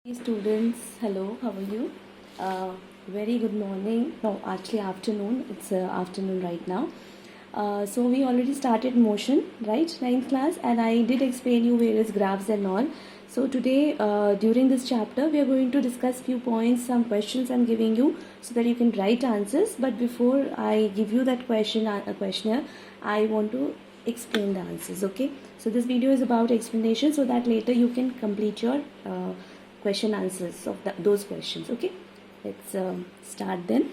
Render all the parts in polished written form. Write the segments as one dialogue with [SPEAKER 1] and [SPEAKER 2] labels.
[SPEAKER 1] Hey students, hello, how are you? Very good morning. No, actually afternoon. It's afternoon right now. So we already started motion, right? Ninth class, and I did explain you various graphs and all. So today, during this chapter, we are going to discuss few points, some questions I'm giving you, so that you can write answers. But before I give you that questionnaire, I want to explain the answers. Okay? So this video is about explanation, so that later you can complete your question answers of those questions. Okay, let's start then.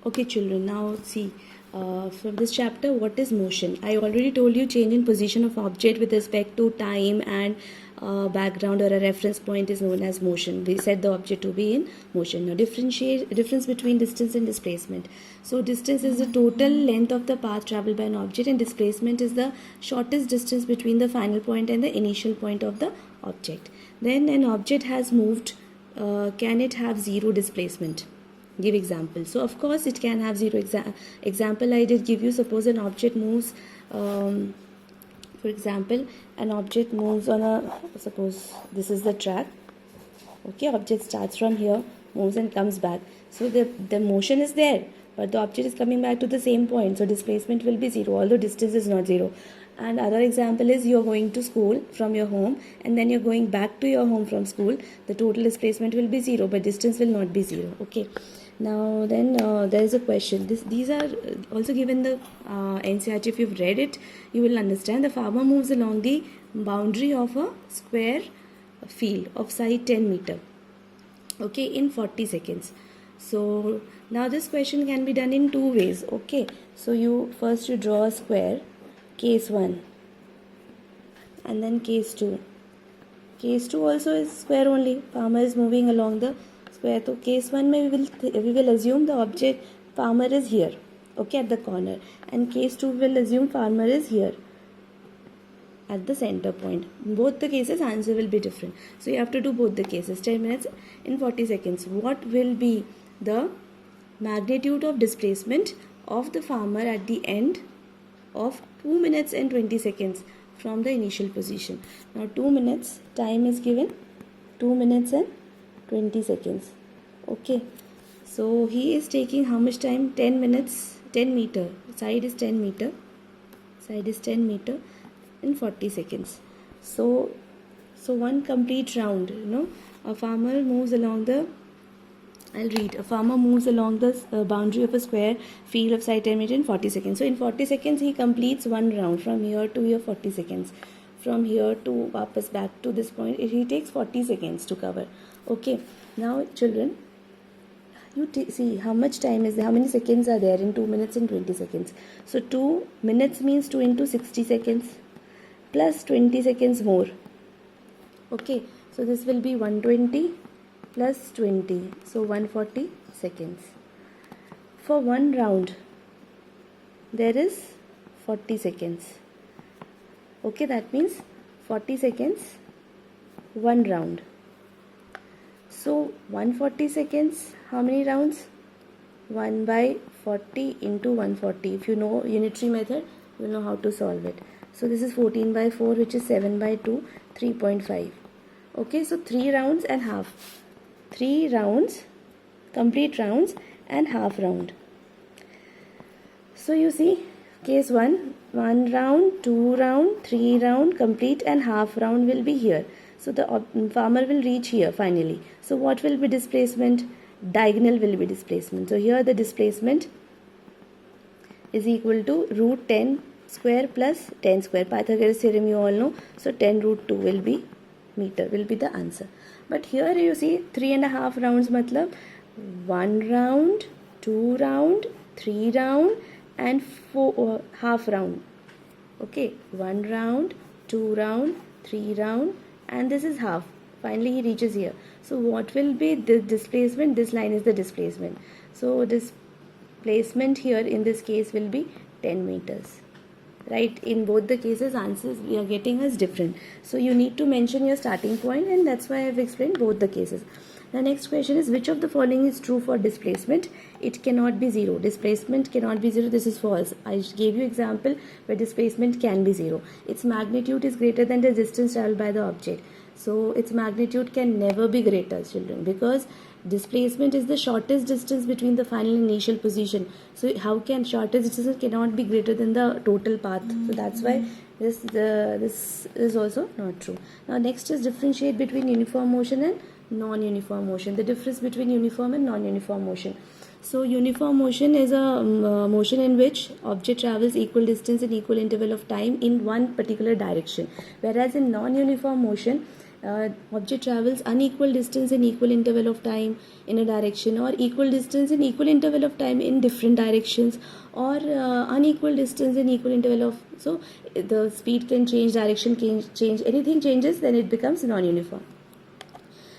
[SPEAKER 1] Okay children, now see from this chapter, what is motion? I already told you change in position of object with respect to time and background or a reference point is known as motion. We said the object to be in motion. Now difference between distance and displacement. So distance is the total length of the path traveled by an object, and displacement is the shortest distance between the final point and the initial point of the object. Then an object has moved, can it have zero displacement? Give example. So of course it can have zero. Example I did give you. Suppose an object moves, for example, an object moves on a, suppose this is the track. Okay, object starts from here, moves and comes back. So the motion is there, but the object is coming back to the same point. So displacement will be zero, although distance is not zero. And other example is you're going to school from your home, and then you're going back to your home from school. The total displacement will be zero, but distance will not be zero. Okay. Now then there is a question. These are also given the NCERT. If you've read it, you will understand. The farmer moves along the boundary of a square field of side 10 meter. Okay, in 40 seconds. So now this question can be done in two ways. Okay, so you draw a square, case 1, and then case 2. Case 2 also is square only. Farmer is moving along the square. So case 1 we will assume the object farmer is here, okay, at the corner, and case 2 will assume farmer is here at the center point. In both the cases answer will be different, so you have to do both the cases. 10 minutes in 40 seconds. What will be the magnitude of displacement of the farmer at the end of 2 minutes and 20 seconds from the initial position? Now 2 minutes time is given, 2 minutes and 20 seconds. Okay, so he is taking how much time? 10 minutes, 10 meter. Side is 10 meter. Side is 10 meter in 40 seconds. So one complete round, a farmer moves along the, I'll read. A farmer moves along the boundary of a square field of side 10 meter in 40 seconds. So in 40 seconds he completes one round from here to here, 40 seconds. From here to wapas back to this point, he takes 40 seconds to cover. Okay, now children, you see how much time is there, how many seconds are there in 2 minutes and 20 seconds. So 2 minutes means 2 into 60 seconds plus 20 seconds more. Okay, so this will be 120 plus 20, so 140 seconds. For one round there is 40 seconds. Okay, that means 40 seconds one round. So 140 seconds, how many rounds? 1 by 40 into 140. If you know unitary method, you will know how to solve it. So this is 14 by 4, which is 7 by 2, 3.5. Okay, so 3 rounds and half. 3 rounds, complete rounds and half round. So you see, case 1, 1 round, 2 round, 3 round, complete and half round will be here. So the farmer will reach here finally. So what will be displacement? Diagonal will be displacement. So here the displacement is equal to root 10 square plus 10 square. Pythagoras theorem you all know. So 10 root 2 will be meter, will be the answer. But here you see 3.5 rounds matlab 1 round, 2 round, 3 round and 4 half round. Okay, 1 round, 2 round, 3 round, and this is half. Finally he reaches here. So what will be the displacement? This line is the displacement. So displacement here in this case will be 10 meters. Right, in both the cases answers we are getting as different. So you need to mention your starting point, and that's why I have explained both the cases. The next question is, which of the following is true for displacement? It cannot be 0. Displacement cannot be 0. This is false. I gave you example where displacement can be 0. Its magnitude is greater than the distance traveled by the object. So its magnitude can never be greater, children, because displacement is the shortest distance between the final and initial position. So how can shortest distance cannot be greater than the total path? So that's why this is also not true. Now next is differentiate between uniform motion and non-uniform motion. The difference between uniform and non-uniform motion. So uniform motion is a motion in which object travels equal distance in equal interval of time in one particular direction, whereas in non-uniform motion, object travels unequal distance in equal interval of time in a direction, or equal distance in equal interval of time in different directions, or unequal distance in equal interval of, so the speed can change, direction can change, anything changes, then it becomes non-uniform.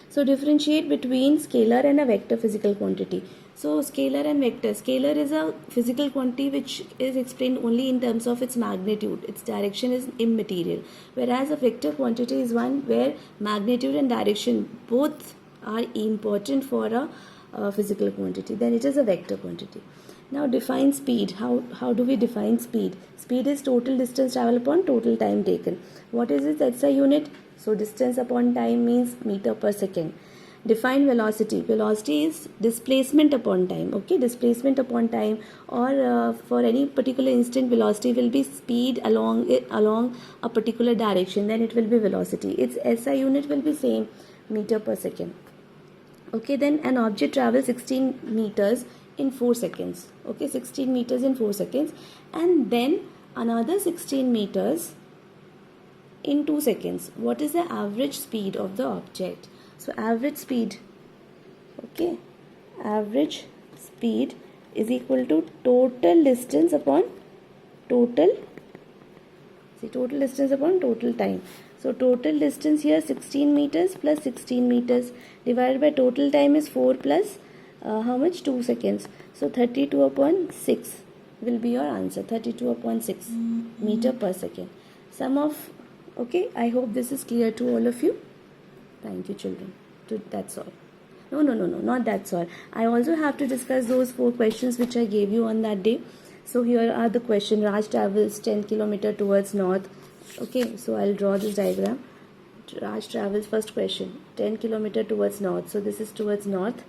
[SPEAKER 1] So differentiate between scalar and a vector physical quantity. So scalar and vector. Scalar is a physical quantity which is explained only in terms of its magnitude. Its direction is immaterial. Whereas a vector quantity is one where magnitude and direction both are important for a physical quantity. Then it is a vector quantity. Now define speed. How do we define speed? Speed is total distance traveled upon total time taken. What is its SI unit? So distance upon time means meter per second. Define velocity. Velocity is displacement upon time. Okay, displacement upon time, or for any particular instant, velocity will be speed along a particular direction. Then it will be velocity. Its SI unit will be same, meter per second. Okay, then an object travels 16 meters in 4 seconds. Okay, 16 meters in 4 seconds, and then another 16 meters in 2 seconds. What is the average speed of the object? So average speed, okay, average speed is equal to total distance upon total distance upon total time. So total distance here 16 meters plus 16 meters divided by total time is 4 plus how much? 2 seconds. So 32 upon 6 will be your answer. 32 upon 6 meter per second. Sum of, okay, I hope this is clear to all of you. Thank you, children. That's all. No, not that's all. I also have to discuss those 4 questions which I gave you on that day. So here are the question. Raj travels 10 km towards north. Okay, so I'll draw this diagram. Raj travels, first question, 10 km towards north. So this is towards north,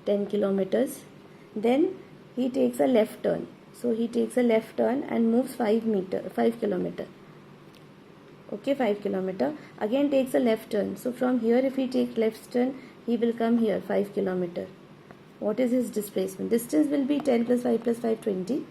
[SPEAKER 1] 10 kilometers. Then he takes a left turn. So he takes a left turn and moves 5 kilometer. Okay, 5 kilometer. Again takes a left turn. So from here, if he takes left turn, he will come here 5 kilometer. What is his displacement? Distance will be 10 plus 5 plus 5, 20.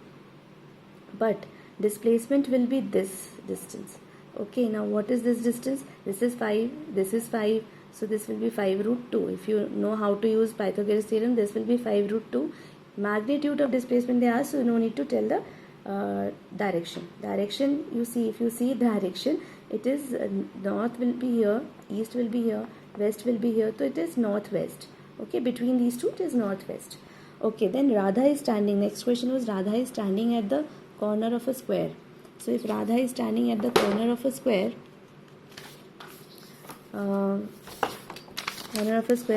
[SPEAKER 1] But displacement will be this distance. Okay, now what is this distance? This is 5, this is 5. So this will be 5 root 2. If you know how to use Pythagoras theorem, this will be 5 root 2. Magnitude of displacement they ask, so no need to tell the direction. Direction, you see, if you see direction, it is north will be here, east will be here, west will be here. So it is northwest. Okay, between these two it is northwest. Okay, then Radha is standing. Next question was Radha is standing at the corner of a square. So if Radha is standing at the corner of a square,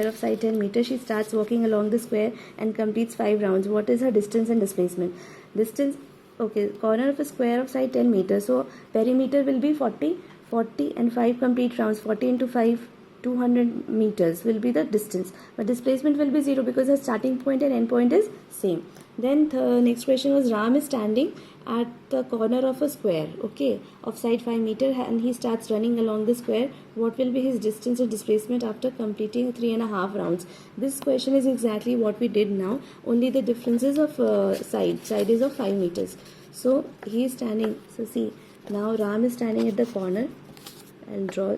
[SPEAKER 1] of side 10 meters, she starts walking along the square and completes 5 rounds. What is her distance and displacement? Distance, okay, corner of a square of side 10 meters. So perimeter will be 40 and 5 complete rounds. 40 into 5, 200 meters will be the distance. But displacement will be 0 because her starting point and end point is same. Then the next question was Ram is standing at the corner of a square, okay, of side 5 meter, and he starts running along the square. What will be his distance or displacement after completing 3.5 rounds? This question is exactly what we did now, only the differences of side is of 5 meters. So he is standing, so see, now Ram is standing at the corner. I'll draw.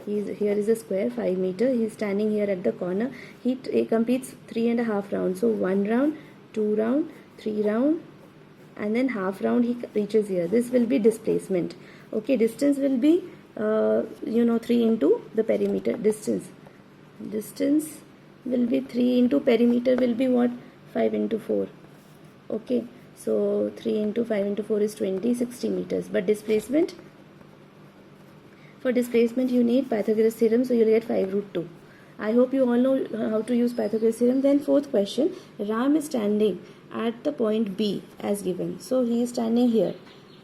[SPEAKER 1] Here is a square 5 meter. He is standing here at the corner. He completes 3.5 rounds. So 1 round, 2 round, 3 round, and then half round he reaches here. This will be displacement. Okay, distance will be 3 into the perimeter distance. Distance will be 3 into perimeter will be what? 5 into 4. Okay, so 3 into 5 into 4 is 20, 60 meters. But displacement, for displacement you need Pythagoras theorem, so you will get 5 root 2. I hope you all know how to use Pythagoras theorem. Then fourth question, Ram is standing at the point B as given. So he is standing here,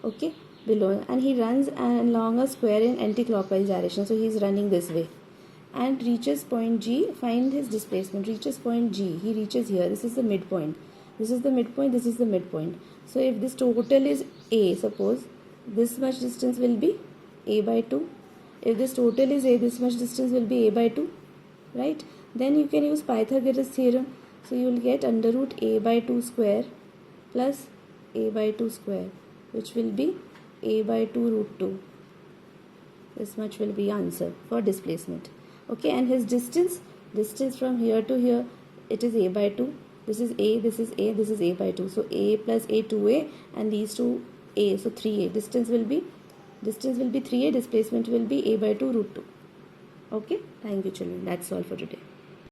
[SPEAKER 1] okay, below, and he runs along a square in anti-clockwise direction. So he is running this way and reaches point G. Find his displacement. Reaches point G. He reaches here. This is the midpoint. This is the midpoint. This is the midpoint. So if this total is A, suppose this much distance will be A by 2. If this total is A, this much distance will be A by 2. Right? Then you can use Pythagoras theorem. So you will get under root A by 2 square plus A by 2 square, which will be A by 2 root 2. This much will be answer for displacement. Okay, and his distance from here to here, it is A by 2. This is A, this is A, this is A by 2. So A plus A, 2A, and these two A, so 3A. Distance will be 3A, displacement will be A by 2 root 2. Okay, thank you children. That's all for today.